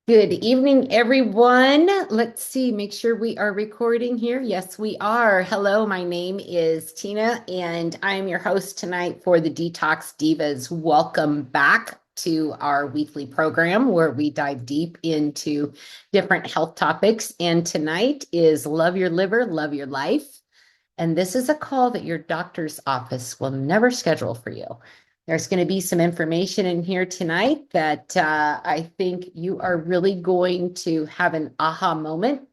Good evening, everyone. Let's see, make sure we are recording here. Yes, we are. Hello, my name is Tina, and I am your host tonight for the Detox Divas. Welcome back to our weekly program where we dive deep into different health topics. And tonight is Love Your Liver, Love Your Life. And this is a call that your doctor's office will never schedule for you. There's going to be some information in here tonight that I think you are really going to have an aha moment.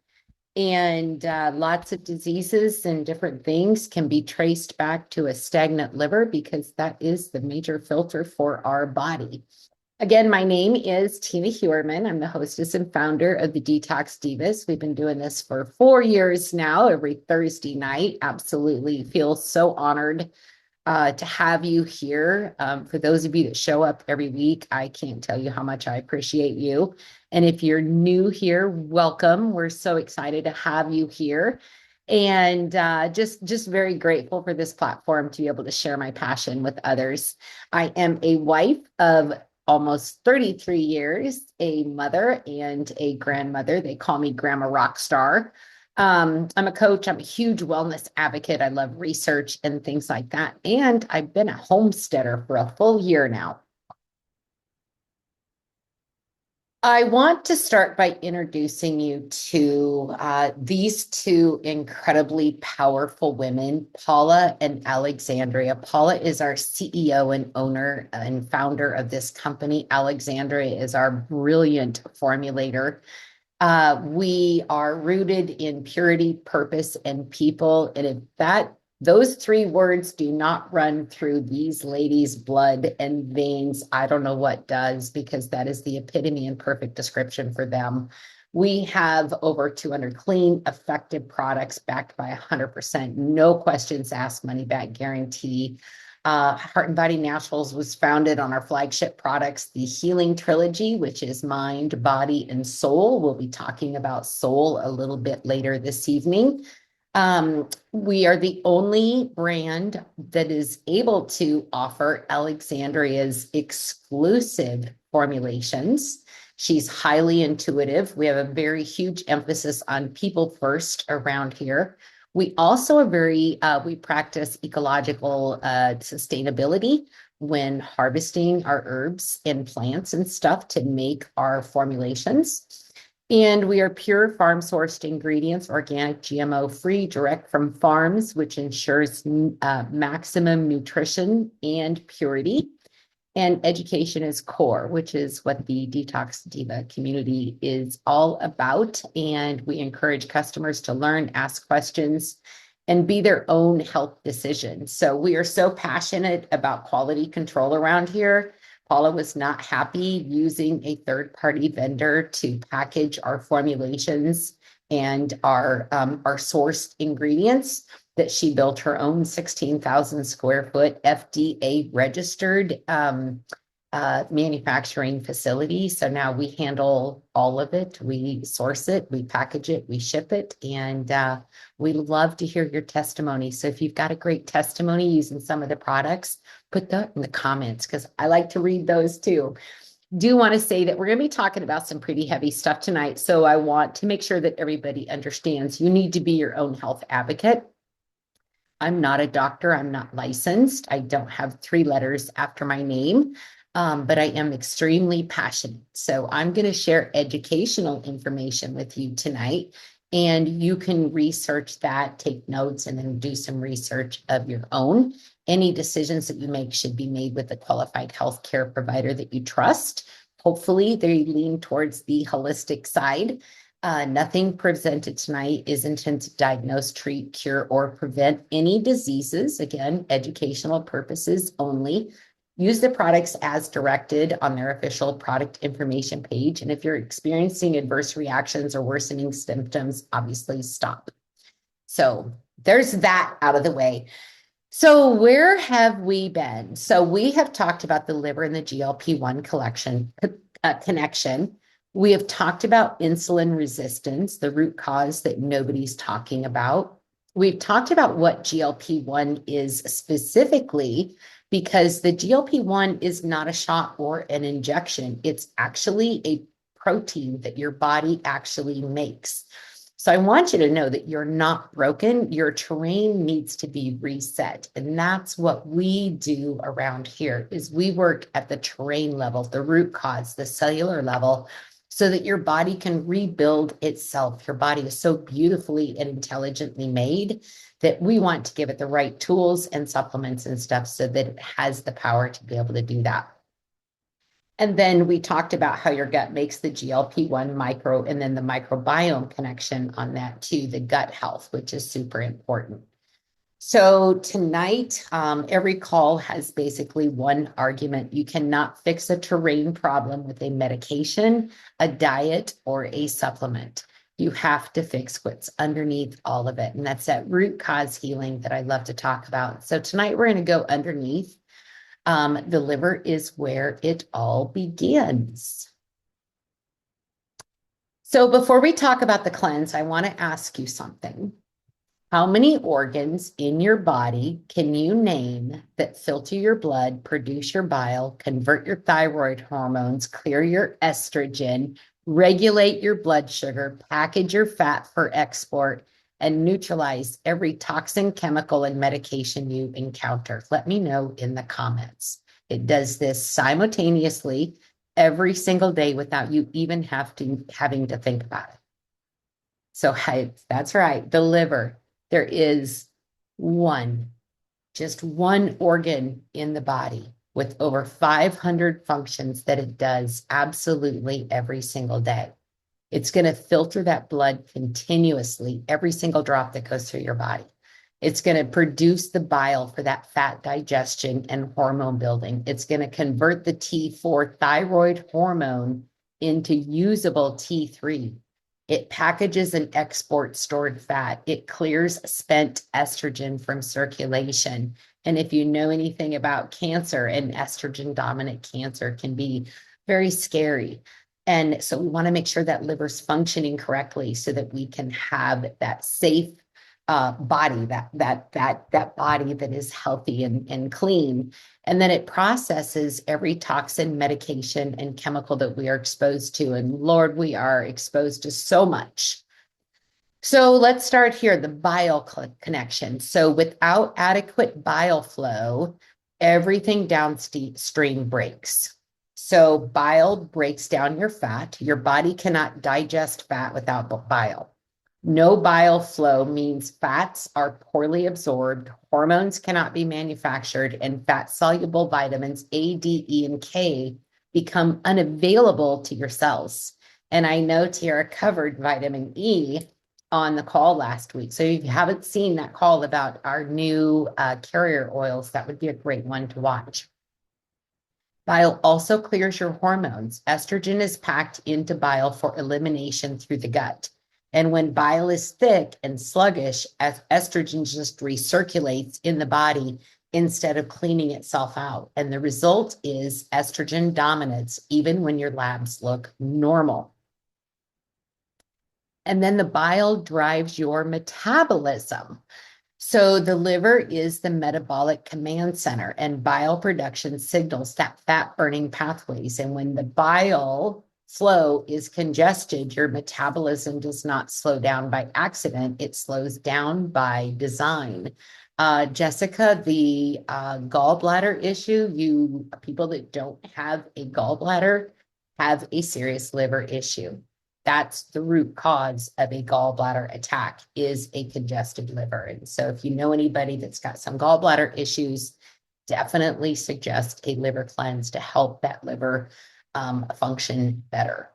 And lots of diseases and different things can be traced back to a stagnant liver because that is the major filter for our body. Again, my name is Tina Heuermann. I'm the hostess and founder of the Detox Divas. We've been doing this for 4 years now, every Thursday night. Absolutely feel so honored to have you here. For those of you that show up every week, I can't tell you how much I appreciate you. And if you're new here, welcome. We're so excited to have you here. And just very grateful for this platform to be able to share my passion with others. I am a wife of almost 33 years, a mother and a grandmother. They call me Grandma Rockstar. I'm a coach. I'm a huge wellness advocate. I love research and things like that. And I've been a homesteader for a full year now. I want to start by introducing you to these two incredibly powerful women, Paula and Alexandria. Paula is our CEO and owner and founder of this company. Alexandria is our brilliant formulator. We are rooted in purity, purpose, and people. And if those three words do not run through these ladies' blood and veins, I don't know what does, because that is the epitome and perfect description for them. We have over 200 clean, effective products backed by 100%, no questions asked, money back guarantee. Heart and Body Naturals was founded on our flagship products, the Healing Trilogy, which is mind, body, and soul. We'll be talking about soul a little bit later this evening. We are the only brand that is able to offer Alexandria's exclusive formulations. She's highly intuitive. We have a very huge emphasis on people first around here. We also we practice ecological sustainability when harvesting our herbs and plants and stuff to make our formulations. And we are pure farm sourced ingredients, organic, GMO free, direct from farms, which ensures maximum nutrition and purity. And education is core, which is what the Detox Diva community is all about. And we encourage customers to learn, ask questions, and be their own health decision. So we are so passionate about quality control around here. Paula was not happy using a third-party vendor to package our formulations and our sourced ingredients, that she built her own 16,000 square foot FDA registered manufacturing facility. So now we handle all of it. We source it, we package it, we ship it, and we love to hear your testimony. So if you've got a great testimony using some of the products, put that in the comments because I like to read those too. Do want to say that we're going to be talking about some pretty heavy stuff tonight. So I want to make sure that everybody understands you need to be your own health advocate. I'm not a doctor. I'm not licensed. I don't have three letters after my name, but I am extremely passionate. So I'm going to share educational information with you tonight, and you can research that, take notes, and then do some research of your own. Any decisions that you make should be made with a qualified healthcare provider that you trust. Hopefully, they lean towards the holistic side. Nothing presented tonight is intended to diagnose, treat, cure, or prevent any diseases. Again, educational purposes only. Use the products as directed on their official product information page. And if you're experiencing adverse reactions or worsening symptoms, obviously stop. So there's that out of the way. So where have we been? So we have talked about the liver and the GLP-1 connection. We have talked about insulin resistance, the root cause that nobody's talking about. We've talked about what GLP-1 is specifically, because the GLP-1 is not a shot or an injection. It's actually a protein that your body actually makes. So I want you to know that you're not broken. Your terrain needs to be reset. And that's what we do around here is we work at the terrain level, the root cause, the cellular level, so that your body can rebuild itself. Your body is so beautifully and intelligently made that we want to give it the right tools and supplements and stuff so that it has the power to be able to do that. And then we talked about how your gut makes the GLP-1 micro and then the microbiome connection on that too, the gut health, which is super important. So tonight, every call has basically one argument. You cannot fix a terrain problem with a medication, a diet, or a supplement. You have to fix what's underneath all of it. And that's that root cause healing that I love to talk about. So tonight we're going to go underneath. The liver is where it all begins. So before we talk about the cleanse, I want to ask you something. How many organs in your body can you name that filter your blood, produce your bile, convert your thyroid hormones, clear your estrogen, regulate your blood sugar, package your fat for export, and neutralize every toxin, chemical, and medication you encounter? Let me know in the comments. It does this simultaneously every single day without you even having to think about it. So that's right, the liver. There is just one organ in the body with over 500 functions that it does absolutely every single day. It's going to filter that blood continuously, every single drop that goes through your body. It's going to produce the bile for that fat digestion and hormone building. It's going to convert the T4 thyroid hormone into usable T3. It packages and exports stored fat. It clears spent estrogen from circulation. And if you know anything about cancer, and estrogen dominant cancer can be very scary. And so we want to make sure that liver's functioning correctly so that we can have that safe body, that body that is healthy and clean. And then it processes every toxin, medication, and chemical that we are exposed to. And Lord, we are exposed to so much. So let's start here, the bile connection. So without adequate bile flow, everything downstream breaks. So bile breaks down your fat. Your body cannot digest fat without bile. No bile flow means fats are poorly absorbed, hormones cannot be manufactured, and fat-soluble vitamins A, D, E, and K become unavailable to your cells. And I know Tiara covered vitamin E on the call last week. So if you haven't seen that call about our new carrier oils, that would be a great one to watch. Bile also clears your hormones. Estrogen is packed into bile for elimination through the gut. And when bile is thick and sluggish, estrogen just recirculates in the body instead of cleaning itself out. And the result is estrogen dominance, even when your labs look normal. And then the bile drives your metabolism. So the liver is the metabolic command center, and bile production signals that fat burning pathways. And when the bile flow is congested, your metabolism does not slow down by accident. It slows down by design. Jessica, the gallbladder issue, people that don't have a gallbladder have a serious liver issue. That's the root cause of a gallbladder attack, is a congested liver. And so if you know anybody that's got some gallbladder issues, definitely suggest a liver cleanse to help that liver function better.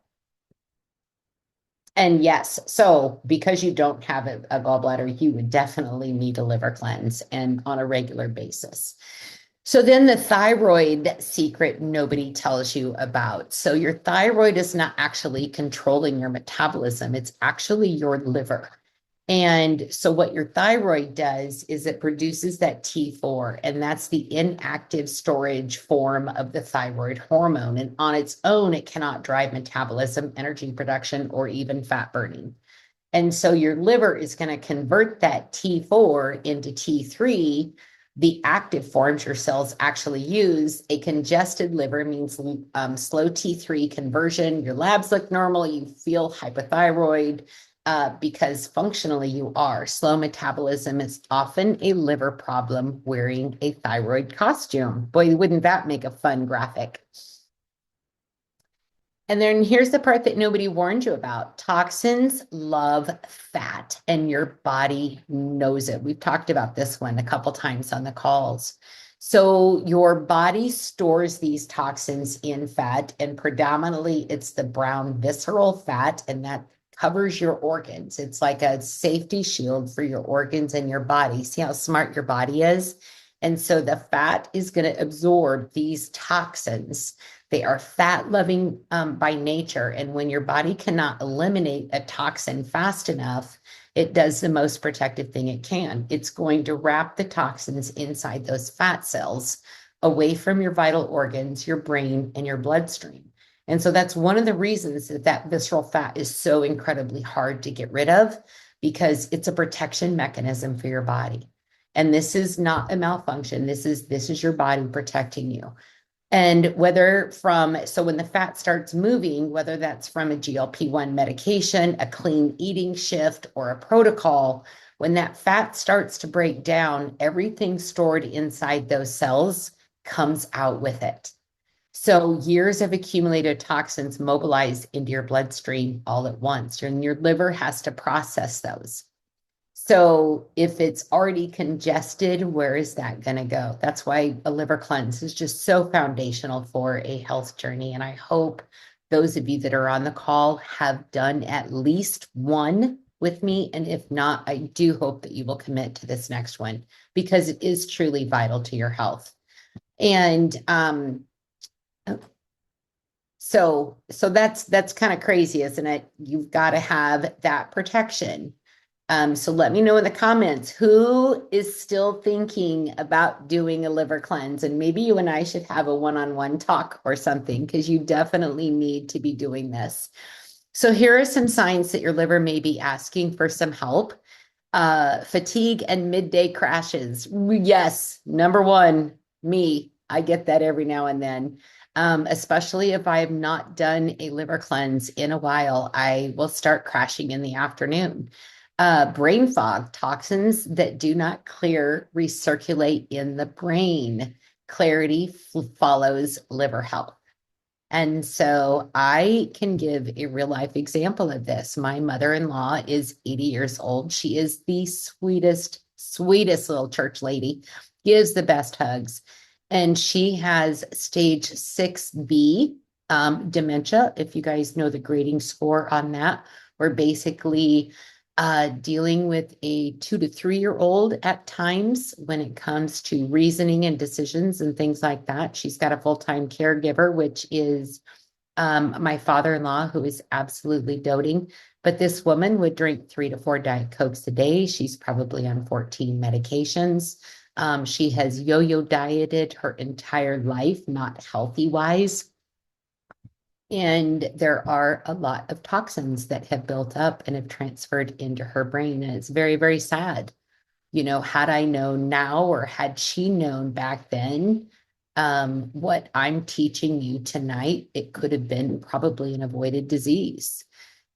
And yes, so because you don't have a gallbladder, you would definitely need a liver cleanse, and on a regular basis. So then the thyroid secret nobody tells you about. So your thyroid is not actually controlling your metabolism. It's actually your liver. And so what your thyroid does is it produces that T4, and that's the inactive storage form of the thyroid hormone. And on its own, it cannot drive metabolism, energy production, or even fat burning. And so your liver is going to convert that T4 into T3 the active forms your cells actually use. A congested liver means slow T3 conversion. Your labs look normal. You feel hypothyroid because functionally you are. Slow metabolism is often a liver problem wearing a thyroid costume. Boy, wouldn't that make a fun graphic? And then here's the part that nobody warned you about. Toxins love fat, and your body knows it. We've talked about this one a couple times on the calls. So your body stores these toxins in fat, and predominantly it's the brown visceral fat, and that covers your organs. It's like a safety shield for your organs and your body. See how smart your body is? And so the fat is going to absorb these toxins. They are fat loving by nature. And when your body cannot eliminate a toxin fast enough, it does the most protective thing it can. It's going to wrap the toxins inside those fat cells away from your vital organs, your brain, and your bloodstream. And so that's one of the reasons that that visceral fat is so incredibly hard to get rid of, because it's a protection mechanism for your body. And this is not a malfunction. This is your body protecting you. And so when the fat starts moving, whether that's from a GLP-1 medication, a clean eating shift, or a protocol, when that fat starts to break down, everything stored inside those cells comes out with it. So years of accumulated toxins mobilize into your bloodstream all at once, and your liver has to process those. So if it's already congested, where is that going to go? That's why a liver cleanse is just so foundational for a health journey. And I hope those of you that are on the call have done at least one with me. And if not, I do hope that you will commit to this next one, because it is truly vital to your health. And so that's kind of crazy, isn't it? You've got to have that protection. So let me know in the comments who is still thinking about doing a liver cleanse, and maybe you and I should have a one-on-one talk or something, because you definitely need to be doing this. So here are some signs that your liver may be asking for some help. Fatigue and midday crashes. Yes, number one, me. I get that every now and then. Especially if I have not done a liver cleanse in a while, I will start crashing in the afternoon. Brain fog, toxins that do not clear recirculate in the brain. Clarity follows liver health. And so I can give a real life example of this. My mother-in-law is 80 years old. She is the sweetest, sweetest little church lady, gives the best hugs. And she has stage 6B dementia. If you guys know the grading score on that, we're basically dealing with a 2 to 3 year old at times when it comes to reasoning and decisions and things like that. She's got a full-time caregiver, which is my father-in-law, who is absolutely doting. But this woman would drink 3 to 4 Diet Cokes a day. She's probably on 14 medications. She has yo-yo dieted her entire life, not healthy-wise. And there are a lot of toxins that have built up and have transferred into her brain. And it's very, very sad. You know, had I known now, or had she known back then, what I'm teaching you tonight, it could have been probably an avoided disease.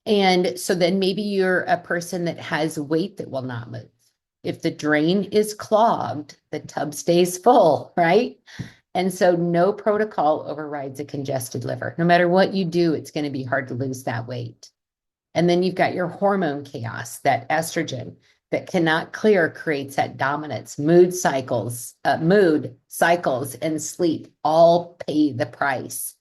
And so then maybe you're a person that has weight that will not move. If the drain is clogged, the tub stays full, right? And so no protocol overrides a congested liver. No matter what you do, it's going to be hard to lose that weight. And then you've got your hormone chaos, that estrogen that cannot clear creates that dominance. Mood cycles, and sleep all pay the price.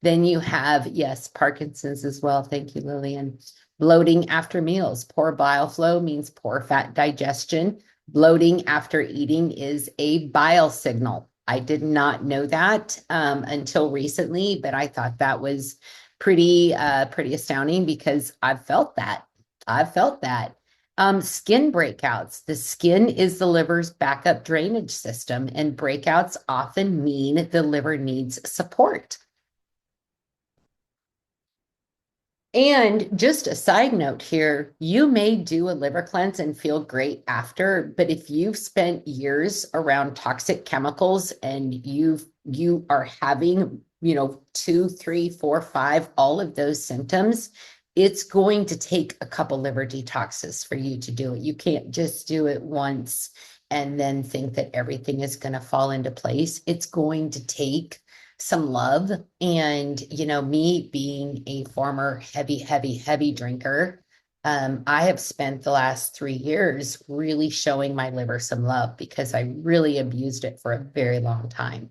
Then you have, yes, Parkinson's as well. Thank you, Lillian. Bloating after meals. Poor bile flow means poor fat digestion. Bloating after eating is a bile signal. I did not know that until recently, but I thought that was pretty astounding, because I've felt that. Skin breakouts. The skin is the liver's backup drainage system, and breakouts often mean the liver needs support. And just a side note here, you may do a liver cleanse and feel great after, but if you've spent years around toxic chemicals and you are having, two, three, four, five, all of those symptoms, it's going to take a couple liver detoxes for you to do it. You can't just do it once and then think that everything is going to fall into place. It's going to take some love. And, me being a former heavy, heavy, heavy drinker, I have spent the last 3 years really showing my liver some love because I really abused it for a very long time.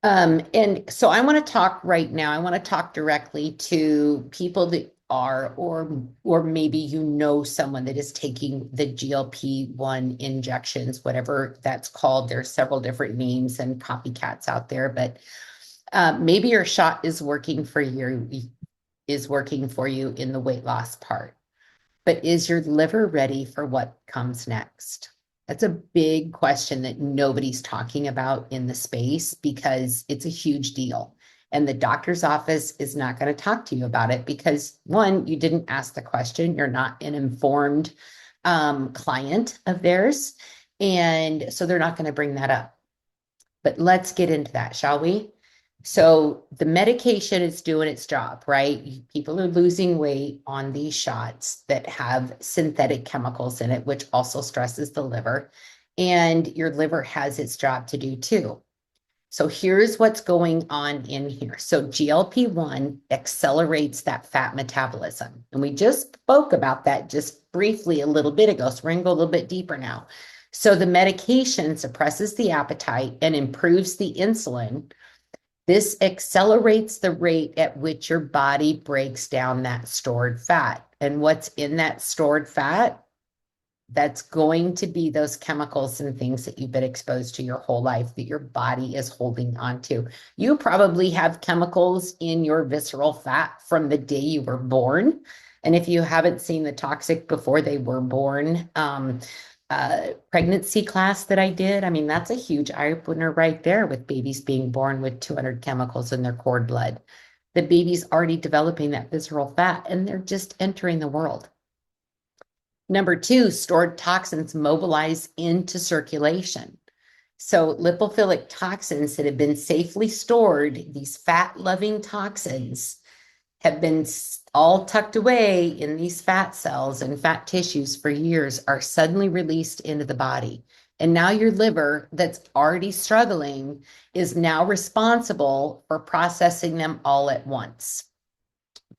And so I want to talk right now. I want to talk directly to people that are, or maybe someone that is taking the GLP-1 injections, whatever that's called. There's several different names and copycats out there, but maybe your shot is working for you in the weight loss part, but is your liver ready for what comes next? That's a big question that nobody's talking about in the space because it's a huge deal. And the doctor's office is not going to talk to you about it because, one, you didn't ask the question. You're not an informed client of theirs. And so they're not going to bring that up. But let's get into that, shall we? So the medication is doing its job, right? People are losing weight on these shots that have synthetic chemicals in it, which also stresses the liver. And your liver has its job to do too. So here's what's going on in here. So GLP-1 accelerates that fat metabolism. And we just spoke about that just briefly a little bit ago. So we're going to go a little bit deeper now. So the medication suppresses the appetite and improves the insulin. This accelerates the rate at which your body breaks down that stored fat. And what's in that stored fat? That's going to be those chemicals and things that you've been exposed to your whole life that your body is holding on to. You probably have chemicals in your visceral fat from the day you were born. And if you haven't seen the toxic before they were born, pregnancy class that I did, I mean, that's a huge eye opener right there with babies being born with 200 chemicals in their cord blood. The baby's already developing that visceral fat and they're just entering the world. Number two, stored toxins mobilize into circulation. So lipophilic toxins that have been safely stored, these fat-loving toxins, have been all tucked away in these fat cells and fat tissues for years, are suddenly released into the body. And now your liver, that's already struggling, is now responsible for processing them all at once.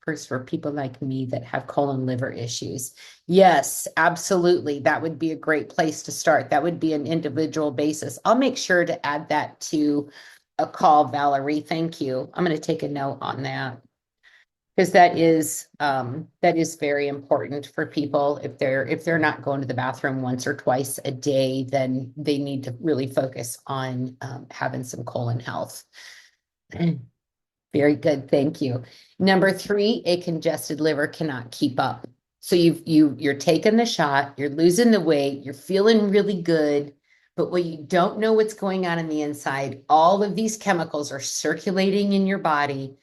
First, for people like me that have colon liver issues. Yes, absolutely. That would be a great place to start. That would be an individual basis. I'll make sure to add that to a call, Valerie. Thank you. I'm going to take a note on that because that is very important for people. If they're not going to the bathroom once or twice a day, then they need to really focus on having some colon health. Very good. Thank you. Number three, a congested liver cannot keep up. So you're taking the shot, you're losing the weight, you're feeling really good, but when you don't know what's going on the inside, all of these chemicals are circulating in your body,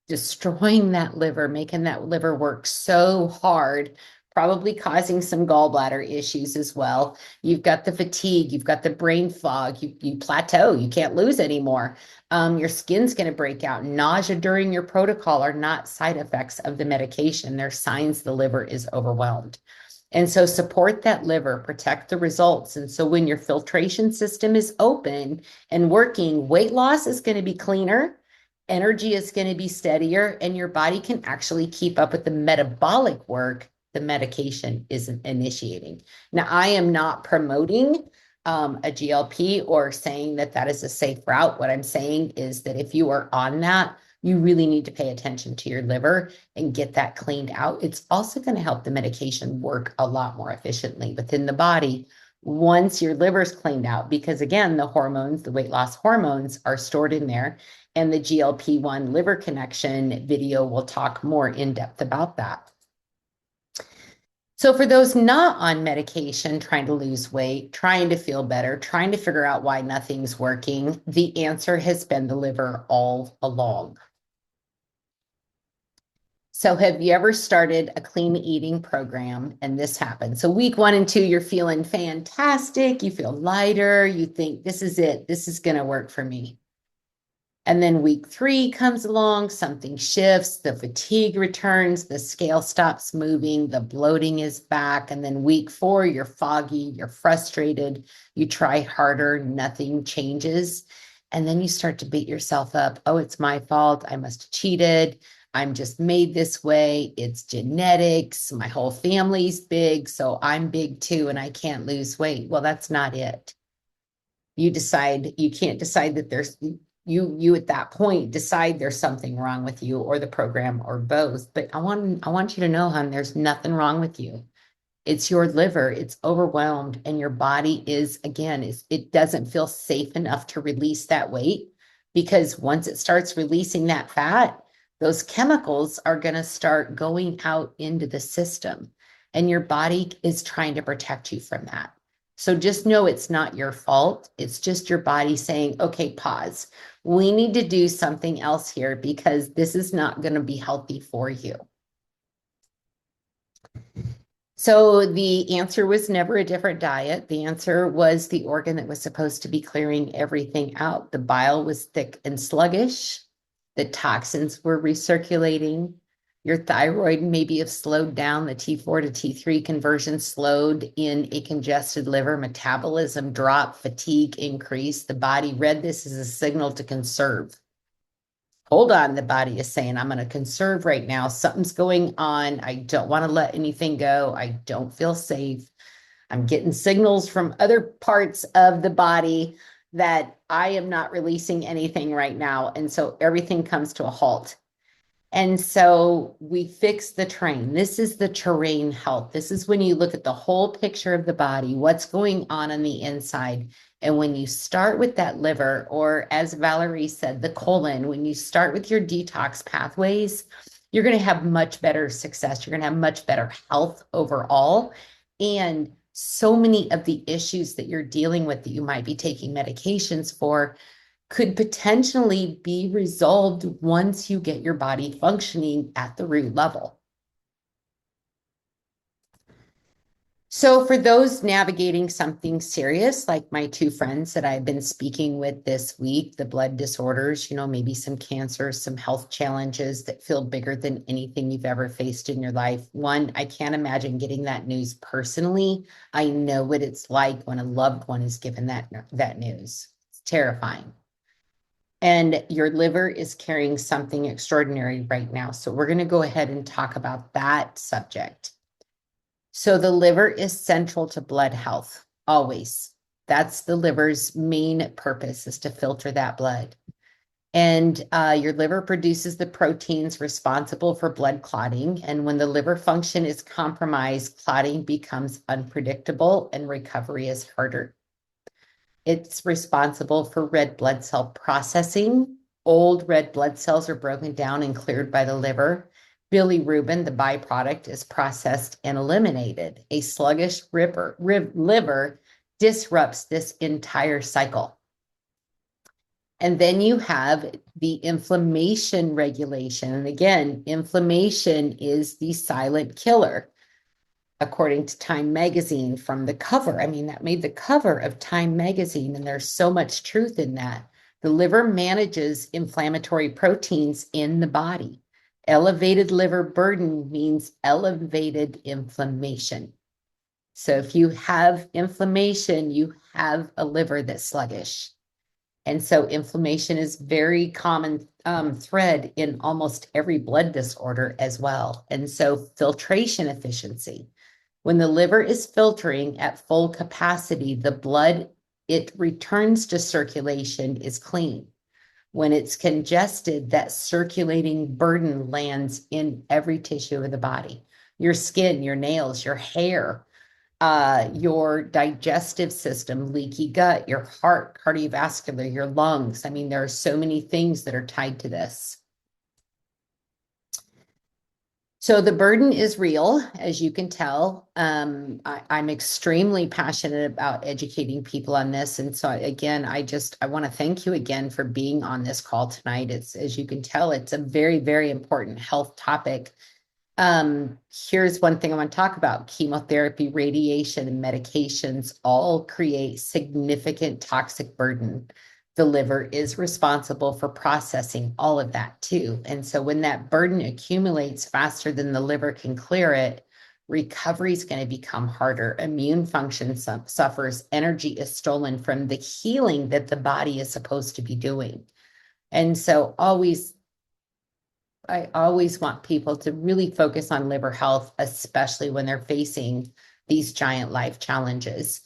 destroying that liver, making that liver work so hard, probably causing some gallbladder issues as well. You've got the fatigue, you've got the brain fog, you plateau, you can't lose anymore. Your skin's going to break out. Nausea during your protocol are not side effects of the medication. They're signs the liver is overwhelmed. And so support that liver, protect the results. And so when your filtration system is open and working, weight loss is going to be cleaner, energy is going to be steadier, and your body can actually keep up with the metabolic work the medication isn't initiating. Now, I am not promoting a GLP or saying that that is a safe route. What I'm saying is that if you are on that, you really need to pay attention to your liver and get that cleaned out. It's also going to help the medication work a lot more efficiently within the body once your liver's cleaned out, because again, the hormones, the weight loss hormones are stored in there, and the GLP-1 liver connection video will talk more in depth about that. So for those not on medication, trying to lose weight, trying to feel better, trying to figure out why nothing's working, the answer has been the liver all along. So have you ever started a clean eating program and this happened? So week 1 and 2, you're feeling fantastic. You feel lighter. You think this is it. This is going to work for me. And then week 3 comes along, something shifts, the fatigue returns, the scale stops moving, the bloating is back. And then week 4, you're foggy, you're frustrated, you try harder, nothing changes. And then you start to beat yourself up. Oh, it's my fault. I must have cheated. I'm just made this way. It's genetics. My whole family's big, so I'm big too, and I can't lose weight. Well, that's not it. You can't decide that there's you at that point decide there's something wrong with you or the program or both. But I want you to know, hon, there's nothing wrong with you. It's your liver, it's overwhelmed, and your body it doesn't feel safe enough to release that weight, because once it starts releasing that fat, those chemicals are going to start going out into the system, and your body is trying to protect you from that. So just know it's not your fault. It's just your body saying, okay, pause. We need to do something else here because this is not going to be healthy for you. So the answer was never a different diet. The answer was the organ that was supposed to be clearing everything out. The bile was thick and sluggish. The toxins were recirculating. Your thyroid maybe have slowed down. The T4 to T3 conversion slowed in a congested liver. Metabolism dropped, fatigue increased. The body read this as a signal to conserve. Hold on, the body is saying, I'm going to conserve right now. Something's going on. I don't want to let anything go. I don't feel safe. I'm getting signals from other parts of the body that I am not releasing anything right now. And so everything comes to a halt. And so we fix the terrain. This is the terrain health. This is when you look at the whole picture of the body, what's going on the inside. And when you start with that liver, or as Valerie said, the colon, when you start with your detox pathways, you're going to have much better success. You're going to have much better health overall. And so many of the issues that you're dealing with that you might be taking medications for could potentially be resolved once you get your body functioning at the root level. So for those navigating something serious, like my 2 friends that I've been speaking with this week, the blood disorders, maybe some cancer, some health challenges that feel bigger than anything you've ever faced in your life. One, I can't imagine getting that news personally. I know what it's like when a loved one is given that news. It's terrifying. And your liver is carrying something extraordinary right now. So we're going to go ahead and talk about that subject. So the liver is central to blood health, always. That's the liver's main purpose, is to filter that blood. And your liver produces the proteins responsible for blood clotting. And when the liver function is compromised, clotting becomes unpredictable and recovery is harder. It's responsible for red blood cell processing. Old red blood cells are broken down and cleared by the liver. Bilirubin, the byproduct, is processed and eliminated. A sluggish liver disrupts this entire cycle. And then you have the inflammation regulation. And again, inflammation is the silent killer, according to Time Magazine, from the cover. I mean, that made the cover of Time Magazine, and there's so much truth in that. The liver manages inflammatory proteins in the body. Elevated liver burden means elevated inflammation. So if you have inflammation, you have a liver that's sluggish. And so inflammation is very common thread in almost every blood disorder as well. And so filtration efficiency. When the liver is filtering at full capacity, the blood it returns to circulation is clean. When it's congested, that circulating burden lands in every tissue of the body. Your skin, your nails, your hair, your digestive system, leaky gut, your heart, cardiovascular, your lungs. I mean, there are so many things that are tied to this. So the burden is real, as you can tell. I'm extremely passionate about educating people on this. And so again, I want to thank you again for being on this call tonight. It's, as you can tell, it's a very, very important health topic. Here's one thing I want to talk about. Chemotherapy, radiation, and medications all create significant toxic burden. The liver is responsible for processing all of that too. And so when that burden accumulates faster than the liver can clear it, recovery is going to become harder. Immune function suffers. Energy is stolen from the healing that the body is supposed to be doing. And so I always want people to really focus on liver health, especially when they're facing these giant life challenges.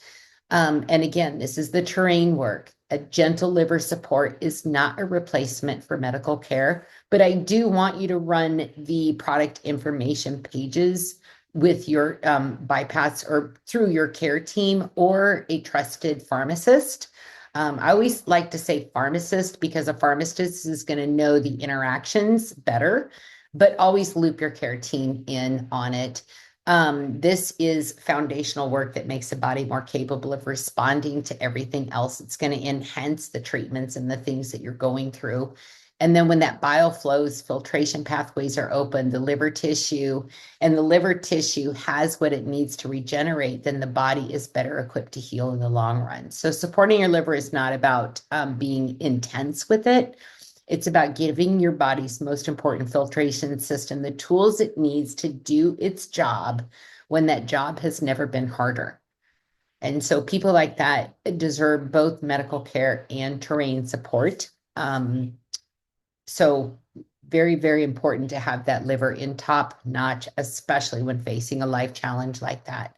And again, this is the terrain work. A gentle liver support is not a replacement for medical care, but I do want you to run the product information pages with your bypass or through your care team or a trusted pharmacist. I always like to say pharmacist because a pharmacist is going to know the interactions better, but always loop your care team in on it. This is foundational work that makes the body more capable of responding to everything else. It's going to enhance the treatments and the things that you're going through. And then when that bile flows, filtration pathways are open, the liver tissue has what it needs to regenerate, then the body is better equipped to heal in the long run. So supporting your liver is not about being intense with it. It's about giving your body's most important filtration system the tools it needs to do its job when that job has never been harder. And so people like that deserve both medical care and terrain support. So very, very important to have that liver in top notch, especially when facing a life challenge like that.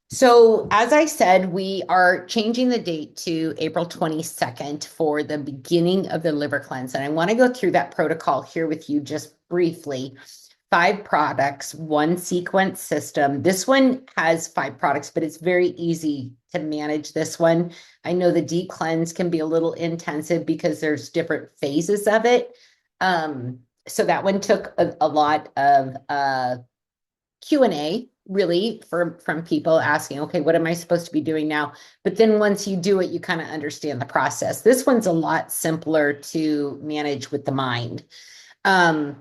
So as I said, we are changing the date to April 22nd for the beginning of the liver cleanse. And I want to go through that protocol here with you just briefly. 5 products, 1 sequence system. This one has 5 products, but it's very easy to manage this one. I know the deep cleanse can be a little intensive because there's different phases of it. So that one took a lot of Q&A really from people asking, okay, what am I supposed to be doing now? But then once you do it, you kind of understand the process. This one's a lot simpler to manage with the mind. And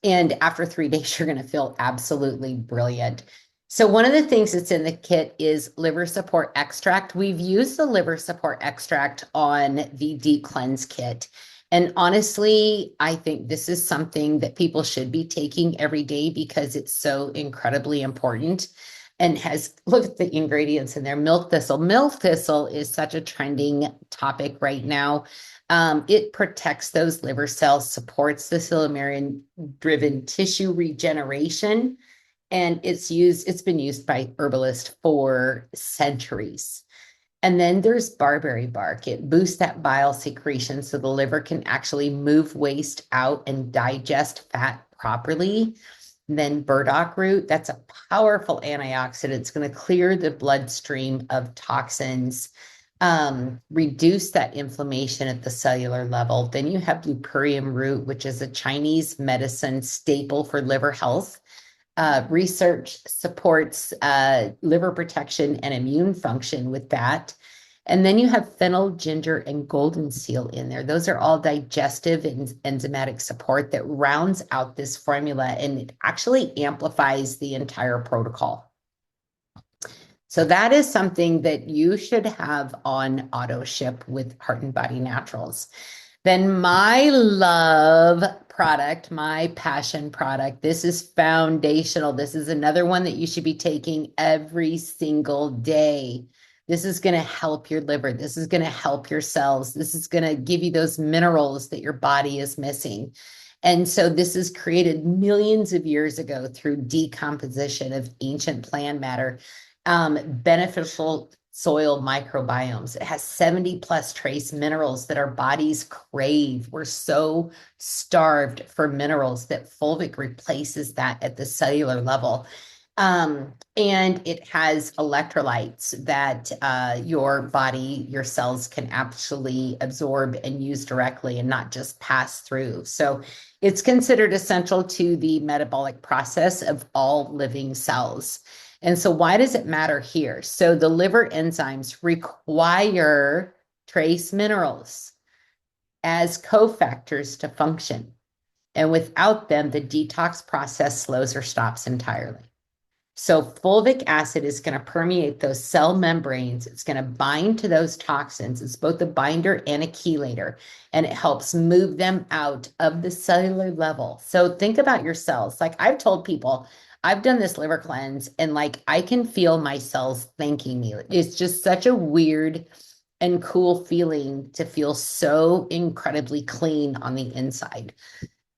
after 3 days, you're going to feel absolutely brilliant. So one of the things that's in the kit is liver support extract. We've used the liver support extract on the deep cleanse kit. And honestly, I think this is something that people should be taking every day because it's so incredibly important and look at the ingredients in there. Milk thistle. Milk thistle is such a trending topic right now. It protects those liver cells, supports the silymarin-driven tissue regeneration, and it's been used by herbalists for centuries. And then there's barberry bark. It boosts that bile secretion so the liver can actually move waste out and digest fat properly. And then burdock root, that's a powerful antioxidant. It's going to clear the bloodstream of toxins, reduce that inflammation at the cellular level. Then you have lupurium root, which is a Chinese medicine staple for liver health. Research supports liver protection and immune function with that. And then you have fennel, ginger, and golden seal in there. Those are all digestive and enzymatic support that rounds out this formula, and it actually amplifies the entire protocol. So that is something that you should have on auto ship with Heart and Body Naturals. Then my love product, my passion product, this is foundational. This is another one that you should be taking every single day. This is going to help your liver. This is going to help your cells. This is going to give you those minerals that your body is missing. And so this is created millions of years ago through decomposition of ancient plant matter, beneficial soil microbiomes. It has 70 plus trace minerals that our bodies crave. We're so starved for minerals that Fulvic replaces that at the cellular level. And it has electrolytes that your body, your cells can actually absorb and use directly and not just pass through. So it's considered essential to the metabolic process of all living cells. And so why does it matter here? So the liver enzymes require trace minerals as cofactors to function. And without them, the detox process slows or stops entirely. So fulvic acid is going to permeate those cell membranes. It's going to bind to those toxins. It's both a binder and a chelator, and it helps move them out of the cellular level. So think about your cells. Like I've told people, I've done this liver cleanse and like I can feel my cells thanking me. It's just such a weird and cool feeling to feel so incredibly clean on the inside.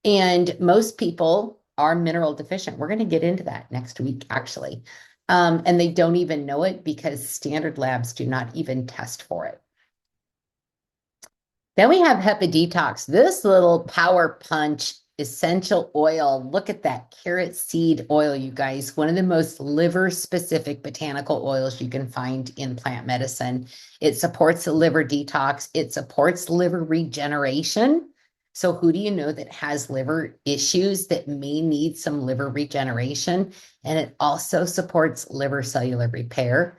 And most people are mineral deficient. We're going to get into that next week, actually. And they don't even know it because standard labs do not even test for it. Then we have HEPA Detox, this little power punch essential oil. Look at that carrot seed oil, you guys. One of the most liver specific botanical oils you can find in plant medicine. It supports the liver detox. It supports liver regeneration. So who do you know that has liver issues that may need some liver regeneration? And it also supports liver cellular repair.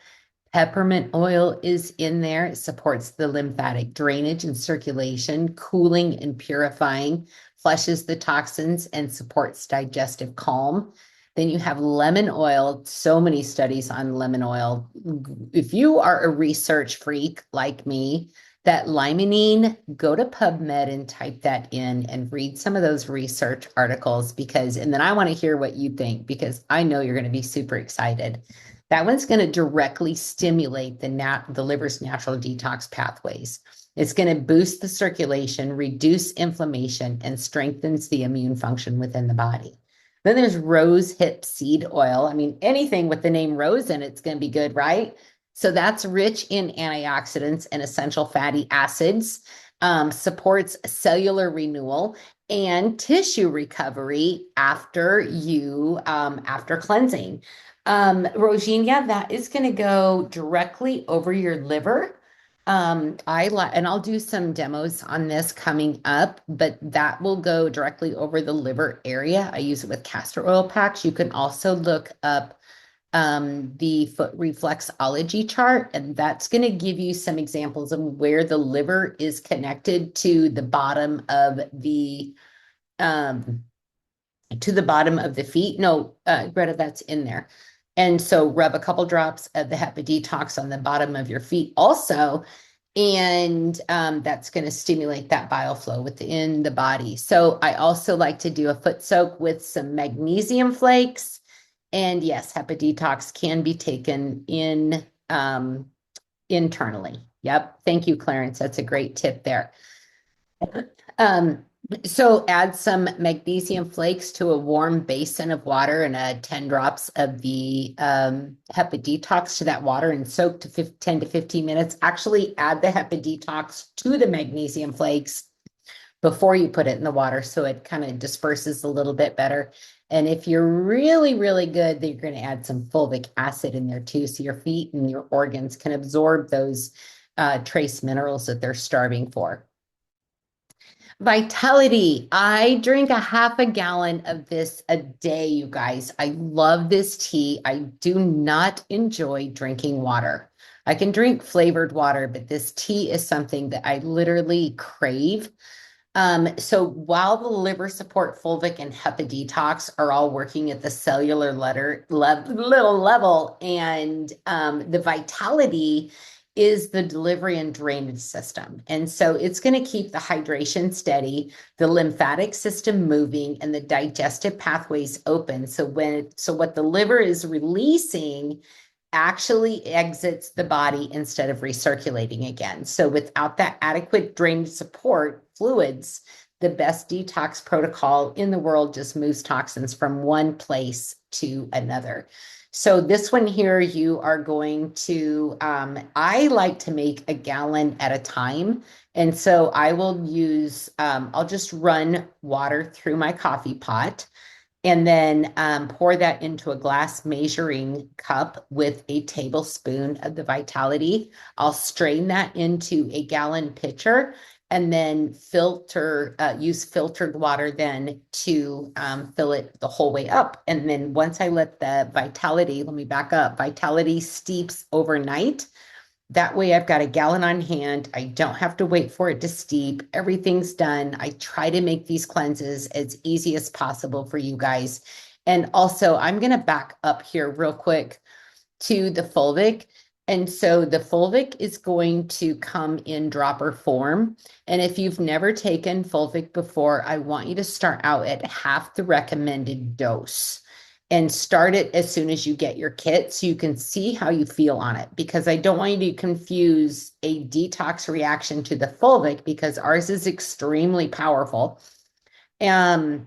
Peppermint oil is in there. It supports the lymphatic drainage and circulation, cooling and purifying, flushes the toxins, and supports digestive calm. Then you have lemon oil. So many studies on lemon oil. If you are a research freak like me, that limonene, go to PubMed and type that in and read some of those research articles and then I want to hear what you think because I know you're going to be super excited. That one's going to directly stimulate the liver's natural detox pathways. It's going to boost the circulation, reduce inflammation, and strengthens the immune function within the body. Then there's rose hip seed oil. I mean, anything with the name rose in it's going to be good, right? So that's rich in antioxidants and essential fatty acids, supports cellular renewal and tissue recovery after cleansing. Rogenia, that is going to go directly over your liver. And I'll do some demos on this coming up, but that will go directly over the liver area. I use it with castor oil packs. You can also look up the foot reflexology chart, and that's going to give you some examples of where the liver is connected to the bottom of the feet. No, Greta, that's in there. And so rub a couple drops of the HEPA Detox on the bottom of your feet also. And that's going to stimulate that bile flow within the body. So I also like to do a foot soak with some magnesium flakes. And yes, HEPA Detox can be taken in internally. Yep. Thank you, Clarence. That's a great tip there. So add some magnesium flakes to a warm basin of water and 10 drops of the HEPA Detox to that water and soak to 10 to 15 minutes. Actually add the HEPA Detox to the magnesium flakes before you put it in the water so it kind of disperses a little bit better. And if you're really, really good, then you're going to add some fulvic acid in there too. So your feet and your organs can absorb those trace minerals that they're starving for. Vitality. I drink a half a gallon of this a day, you guys. I love this tea. I do not enjoy drinking water. I can drink flavored water, but this tea is something that I literally crave. So while the liver support, fulvic, and HEPA detox are all working at the cellular level, and the vitality is the delivery and drainage system. And so it's going to keep the hydration steady, the lymphatic system moving, and the digestive pathways open. So what the liver is releasing actually exits the body instead of recirculating again. So without that adequate drainage support, fluids, the best detox protocol in the world just moves toxins from one place to another. So this one here, you are going to, I like to make a gallon at a time. And so I will use, I'll just run water through my coffee pot. And then pour that into a glass measuring cup with a tablespoon of the Vitality. I'll strain that into a gallon pitcher and then use filtered water then to fill it the whole way up. And then once I let the Vitality, let me back up, Vitality steeps overnight. That way I've got a gallon on hand. I don't have to wait for it to steep. Everything's done. I try to make these cleanses as easy as possible for you guys. And also, I'm going to back up here real quick to the Fulvic. And so the Fulvic is going to come in dropper form. And if you've never taken Fulvic before, I want you to start out at half the recommended dose and start it as soon as you get your kit so you can see how you feel on it, because I don't want you to confuse a detox reaction to the Fulvic, because ours is extremely powerful. And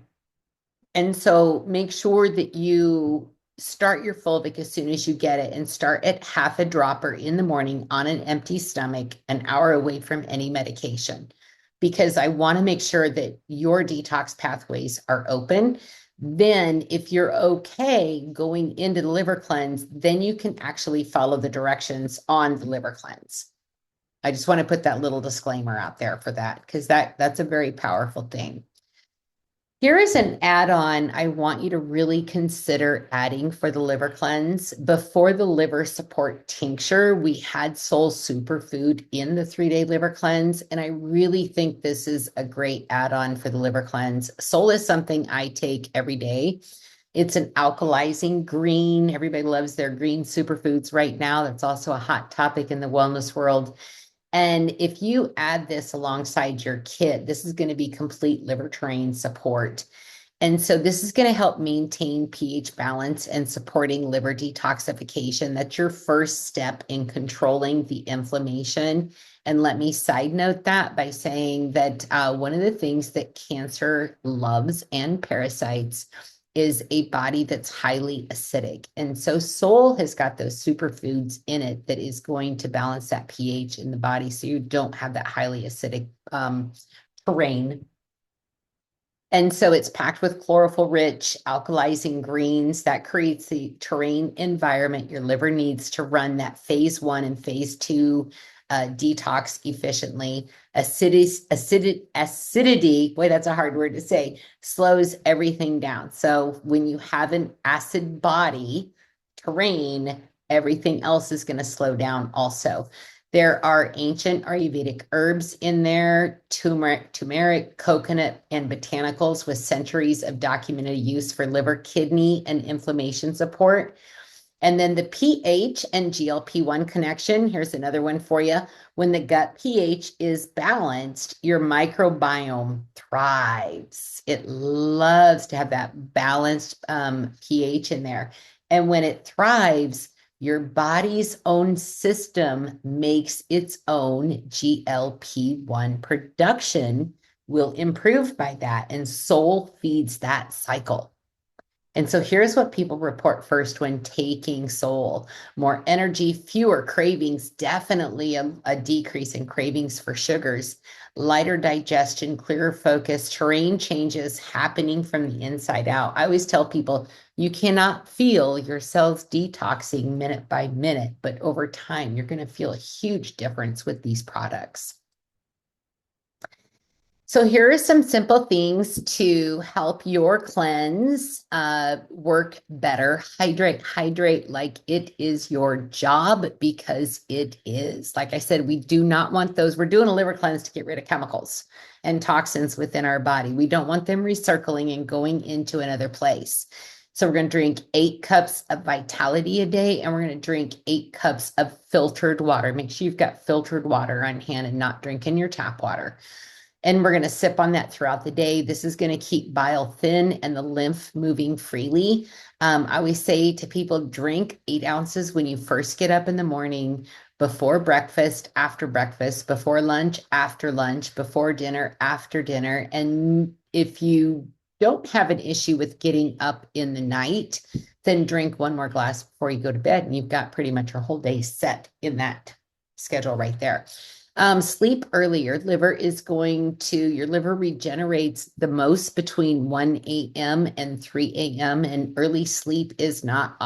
so make sure that you start your Fulvic as soon as you get it, and start at half a dropper in the morning on an empty stomach, an hour away from any medication, because I want to make sure that your detox pathways are open. Then if you're okay going into the liver cleanse, then you can actually follow the directions on the liver cleanse. I just want to put that little disclaimer out there for that, because that's a very powerful thing. Here is an add-on I want you to really consider adding for the liver cleanse. Before the liver support tincture, we had Soul Superfood in the 3-day liver cleanse, and I really think this is a great add-on for the liver cleanse. Soul is something I take every day. It's an alkalizing green. Everybody loves their green superfoods right now. That's also a hot topic in the wellness world. And if you add this alongside your kit, this is going to be complete liver terrain support. And so this is going to help maintain pH balance and supporting liver detoxification. That's your first step in controlling the inflammation. And let me side note that by saying that one of the things that cancer loves and parasites is a body that's highly acidic. And so Soul has got those superfoods in it that is going to balance that pH in the body so you don't have that highly acidic terrain. And so it's packed with chlorophyll-rich alkalizing greens that creates the terrain environment your liver needs to run that phase 1 and phase 2 detox efficiently. Acidity, boy, that's a hard word to say, slows everything down. So when you have an acid body terrain, everything else is going to slow down also. There are ancient Ayurvedic herbs in there, turmeric, coconut, and botanicals with centuries of documented use for liver, kidney, and inflammation support. And then the pH and GLP-1 connection, here's another one for you. When the gut pH is balanced, your microbiome thrives. It loves to have that balanced pH in there. And when it thrives, your body's own system makes its own GLP-1 production will improve by that. And Soul feeds that cycle. And so here's what people report first when taking Soul: more energy, fewer cravings, definitely a decrease in cravings for sugars, lighter digestion, clearer focus, terrain changes happening from the inside out. I always tell people you cannot feel your cells detoxing minute by minute, but over time, you're going to feel a huge difference with these products. So here are some simple things to help your cleanse work better. Hydrate like it is your job, because it is. Like I said, we do not want those. We're doing a liver cleanse to get rid of chemicals and toxins within our body. We don't want them recircling and going into another place. So we're going to drink 8 cups of Vitality a day, and we're going to drink 8 cups of filtered water. Make sure you've got filtered water on hand and not drinking your tap water. And we're going to sip on that throughout the day. This is going to keep bile thin and the lymph moving freely. I always say to people, drink 8 ounces when you first get up in the morning, before breakfast, after breakfast, before lunch, after lunch, before dinner, after dinner. And if you don't have an issue with getting up in the night, then drink 1 more glass before you go to bed. And you've got pretty much your whole day set in that schedule right there. Sleep early. Your liver regenerates the most between 1 a.m. and 3 a.m. and early sleep is not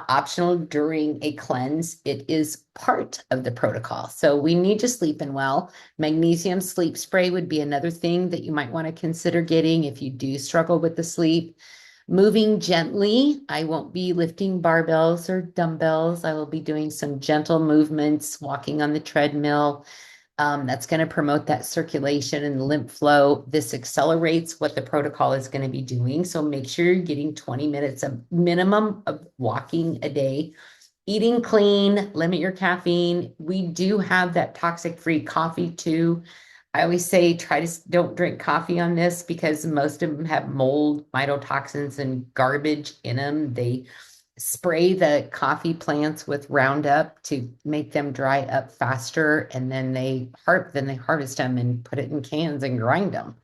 optional during a cleanse. It is part of the protocol. So we need to sleep in well. Magnesium sleep spray would be another thing that you might want to consider getting if you do struggle with the sleep. Moving gently. I won't be lifting barbells or dumbbells. I will be doing some gentle movements, walking on the treadmill. That's going to promote that circulation and lymph flow. This accelerates what the protocol is going to be doing. So make sure you're getting 20 minutes, a minimum of walking a day. Eating clean, limit your caffeine. We do have that toxic-free coffee too. I always say don't drink coffee on this because most of them have mold, mycotoxins, and garbage in them. They spray the coffee plants with Roundup to make them dry up faster, and then they harvest them and put it in cans and grind them.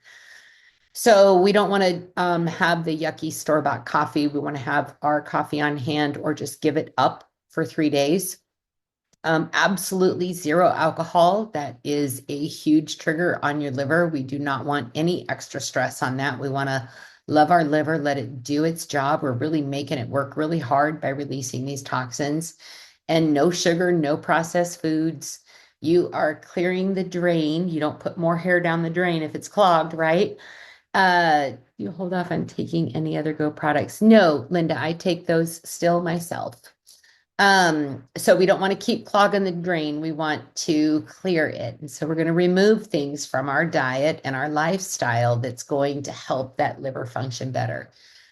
So we don't want to have the yucky store-bought coffee. We want to have our coffee on hand or just give it up for 3 days. Absolutely zero alcohol. That is a huge trigger on your liver. We do not want any extra stress on that. We want to love our liver, let it do its job. We're really making it work really hard by releasing these toxins. And no sugar, no processed foods. You are clearing the drain. You don't put more hair down the drain if it's clogged, right? You hold off on taking any other Go products. No, Linda, I take those still myself. So we don't want to keep clogging the drain. We want to clear it. And so we're going to remove things from our diet and our lifestyle that's going to help that liver function better.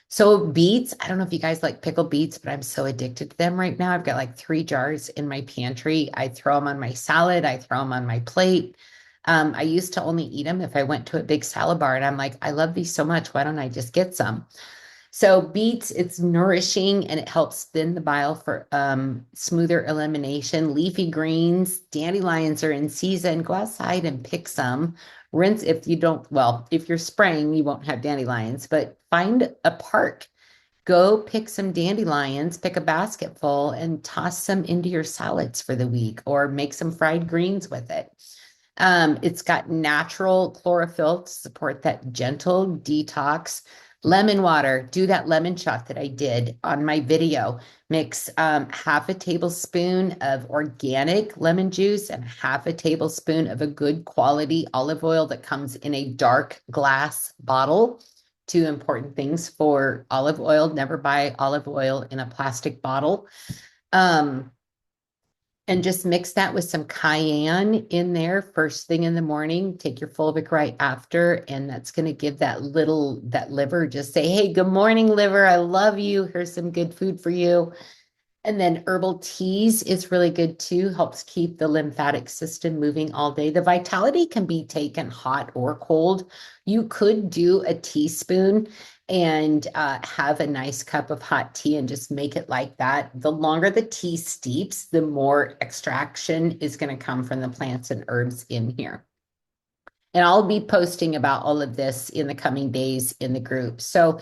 So beets, I don't know if you guys like pickled beets, but I'm so addicted to them right now. I've got like 3 jars in my pantry. I throw them on my salad. I throw them on my plate. I used to only eat them if I went to a big salad bar and I'm like, I love these so much. Why don't I just get some? So beets, it's nourishing and it helps thin the bile for smoother elimination. Leafy greens, dandelions are in season. Go outside and pick some. Rinse if you don't, well, if you're spraying, you won't have dandelions, but find a park. Go pick some dandelions, pick a basket full and toss some into your salads for the week or make some fried greens with it. It's got natural chlorophyll to support that gentle detox. Lemon water, do that lemon shot that I did on my video. Mix half a tablespoon of organic lemon juice and half a tablespoon of a good quality olive oil that comes in a dark glass bottle. Two important things for olive oil. Never buy olive oil in a plastic bottle. And just mix that with some cayenne in there first thing in the morning. Take your Fulvic right after, and that's going to give that liver just say, hey, good morning, liver. I love you. Here's some good food for you. And then herbal teas is really good too, helps keep the lymphatic system moving all day. The Vitality can be taken hot or cold. You could do a teaspoon and have a nice cup of hot tea and just make it like that. The longer the tea steeps, the more extraction is going to come from the plants and herbs in here. And I'll be posting about all of this in the coming days in the group. So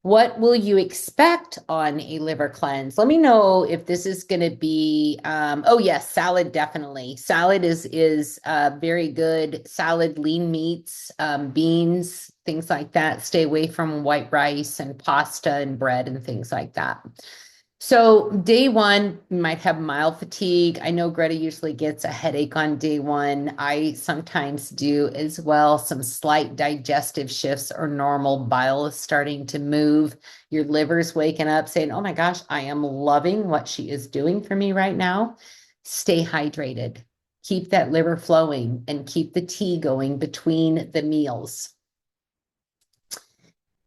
what will you expect on a liver cleanse? Let me know if this is going to be, oh yes, salad, definitely. Salad is very good. Salad, lean meats, beans, things like that. Stay away from white rice and pasta and bread and things like that. So day one, you might have mild fatigue. I know Greta usually gets a headache on day one. I sometimes do as well. Some slight digestive shifts are normal. Bile is starting to move. Your liver's waking up saying, oh my gosh, I am loving what she is doing for me right now. Stay hydrated. Keep that liver flowing and keep the tea going between the meals.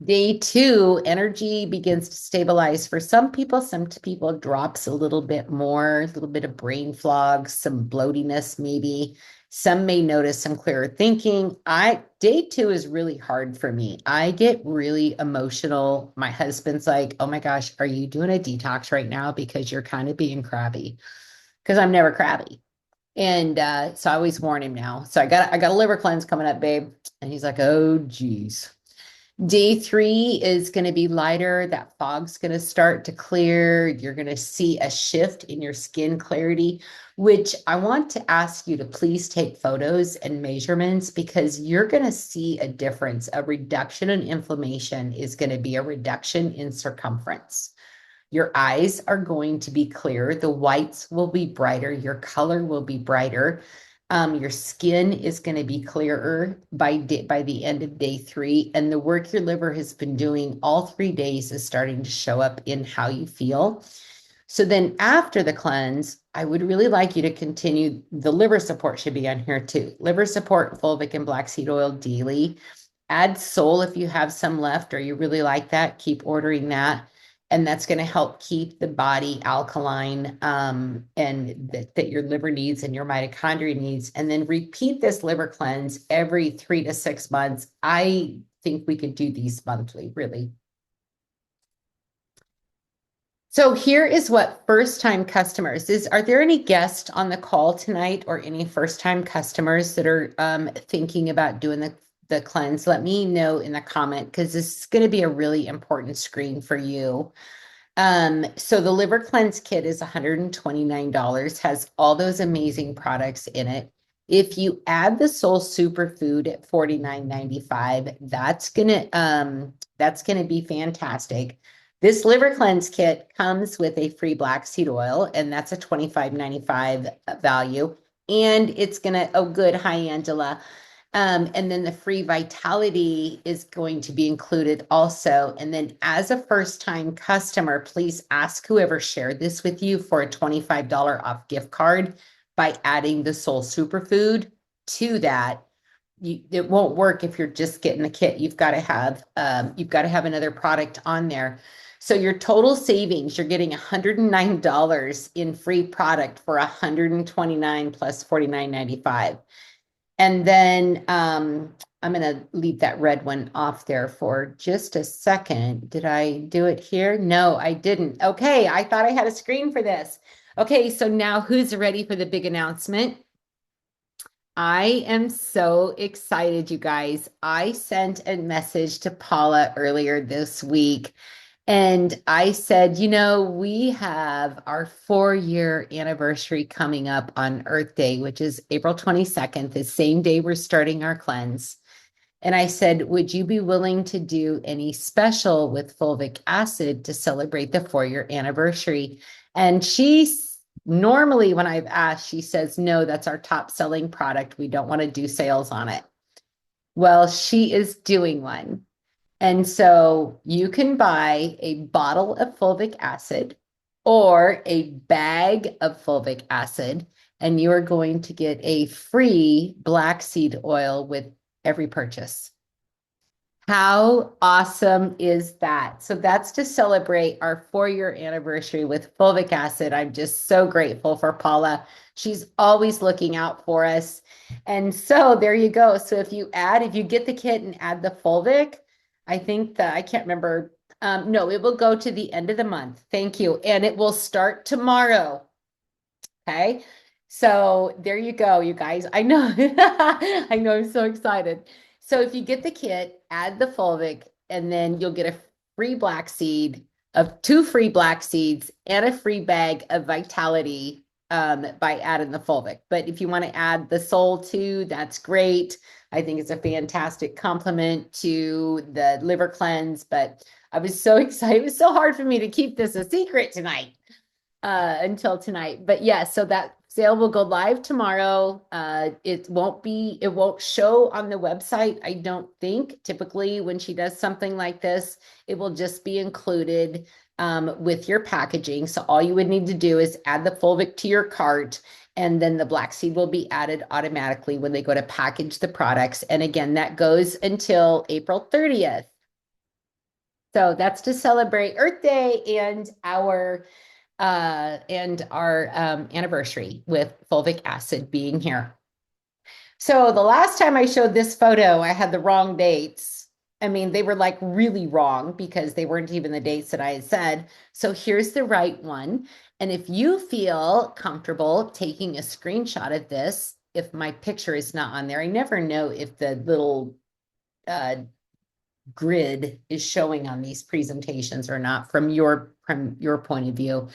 Day two, energy begins to stabilize for some people drops a little bit more, a little bit of brain fog, some bloatiness maybe. Some may notice some clearer thinking. Day two is really hard for me. I get really emotional. My husband's like, oh my gosh, are you doing a detox right now? Because you're kind of being crabby. Because I'm never crabby. And so I always warn him now. So I got a liver cleanse coming up, babe. And he's like, oh geez. Day 3 is going to be lighter. That fog's going to start to clear. You're going to see a shift in your skin clarity, which I want to ask you to please take photos and measurements because you're going to see a difference. A reduction in inflammation is going to be a reduction in circumference. Your eyes are going to be clearer. The whites will be brighter. Your color will be brighter. Your skin is going to be clearer by the end of day 3. And the work your liver has been doing all 3 days is starting to show up in how you feel. So then after the cleanse, I would really like you to continue. The liver support should be on here too. Liver support, fulvic and black seed oil daily. Add Soul if you have some left or you really like that. Keep ordering that. And that's going to help keep the body alkaline and that your liver needs and your mitochondria needs. And then repeat this liver cleanse every 3 to 6 months. I think we could do these monthly, really. So here is what first-time customers is. Are there any guests on the call tonight or any first-time customers that are thinking about doing the cleanse? Let me know in the comment because this is going to be a really important screen for you. So the liver cleanse kit is $129, has all those amazing products in it. If you add the Soul Superfood at $49.95, that's gonna be fantastic. This liver cleanse kit comes with a free black seed oil, and that's a $25.95 value. And it's gonna, oh good, hi Angela. And then the free vitality is going to be included also. And then as a first-time customer, please ask whoever shared this with you for a $25 off gift card by adding the Soul Superfood to that. It won't work if you're just getting the kit. You've got to have another product on there. So your total savings, you're getting $109 in free product for $129 plus $49.95. And then I'm going to leave that red one off there for just a second. Did I do it here? No, I didn't. Okay, I thought I had a screen for this. Okay, so now who's ready for the big announcement? I am so excited, you guys. I sent a message to Paula earlier this week. And I said, we have our 4-year anniversary coming up on Earth Day, which is April 22nd, the same day we're starting our cleanse. And I said, would you be willing to do any special with fulvic acid to celebrate the 4-year anniversary? And normally when I've asked, she says, no, that's our top selling product. We don't want to do sales on it. Well, she is doing one. And so you can buy a bottle of fulvic acid or a bag of fulvic acid, and you are going to get a free black seed oil with every purchase. How awesome is that? So that's to celebrate our 4-year anniversary with fulvic acid. I'm just so grateful for Paula. She's always looking out for us. And so there you go. So if you get the kit and add the fulvic, I think I can't remember. No, it will go to the end of the month. Thank you. And it will start tomorrow. Okay. So there you go, you guys. I know, I know, I'm so excited. So if you get the kit, add the fulvic, and then you'll get a free black seed of 2 free black seeds and a free bag of vitality by adding the fulvic. But if you want to add the soul too, that's great. I think it's a fantastic complement to the liver cleanse, but I was so excited. It was so hard for me to keep this a secret tonight until tonight. But yeah, so that sale will go live tomorrow. It won't show on the website, I don't think. Typically, when she does something like this, it will just be included with your packaging. So all you would need to do is add the fulvic to your cart, and then the black seed will be added automatically when they go to package the products. And again, that goes until April 30th. So that's to celebrate Earth Day and our anniversary with fulvic acid being here. So the last time I showed this photo, I had the wrong dates. I mean, they were like really wrong because they weren't even the dates that I had said. So here's the right one. And if you feel comfortable taking a screenshot of this, if my picture is not on there, I never know if the little grid is showing on these presentations or not from your point of view.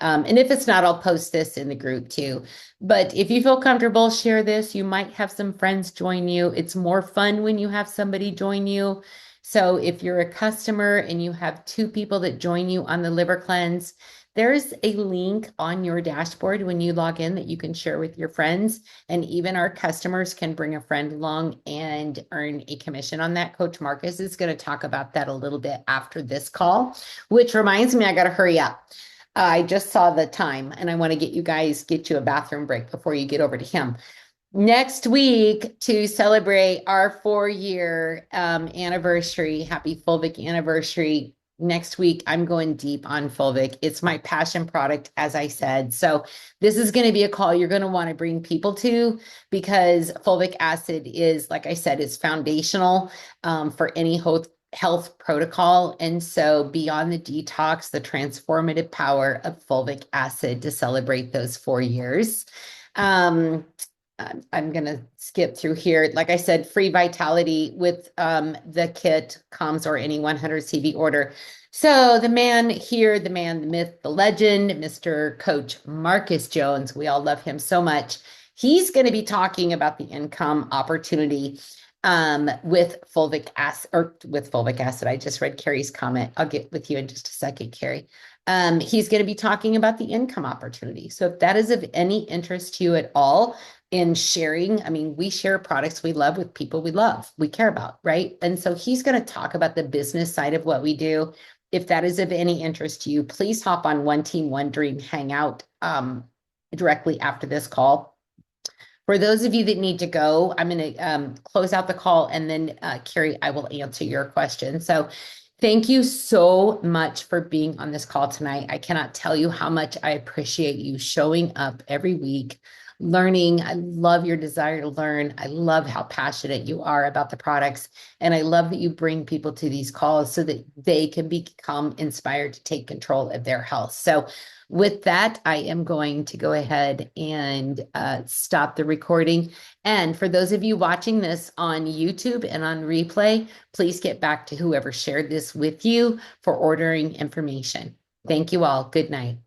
And if it's not, I'll post this in the group too. But if you feel comfortable, share this. You might have some friends join you. It's more fun when you have somebody join you. So if you're a customer and you have two people that join you on the liver cleanse, there's a link on your dashboard when you log in that you can share with your friends. And even our customers can bring a friend along and earn a commission on that. Coach Marcus is going to talk about that a little bit after this call, which reminds me, I got to hurry up. I just saw the time and I want to get you a bathroom break before you get over to him. Next week, to celebrate our 4-year anniversary, happy Fulvic anniversary. Next week, I'm going deep on Fulvic. It's my passion product, as I said. So this is going to be a call you're going to want to bring people to, because fulvic acid is, like I said, it's foundational for any health protocol. And so beyond the detox, the transformative power of fulvic acid to celebrate those 4 years. I'm going to skip through here. Like I said, free vitality with the kit comes, or any 100 CV order. So the man here, the man, the myth, the legend, Mr. Coach Marcus Jones, we all love him so much. He's going to be talking about the income opportunity with fulvic acid, I just read Carrie's comment. I'll get with you in just a second, Carrie. He's going to be talking about the income opportunity. So if that is of any interest to you at all, in sharing, I mean, we share products we love with people we love, we care about, right? And so he's going to talk about the business side of what we do. If that is of any interest to you, please hop on One Team, One Dream Hangout directly after this call. For those of you that need to go, I'm going to close out the call, and then Carrie, I will answer your question. So thank you so much for being on this call tonight. I cannot tell you how much I appreciate you showing up every week, learning. I love your desire to learn. I love how passionate you are about the products. And I love that you bring people to these calls so that they can become inspired to take control of their health. So with that, I am going to go ahead and stop the recording. And for those of you watching this on YouTube and on replay, please get back to whoever shared this with you for ordering information. Thank you all. Good night.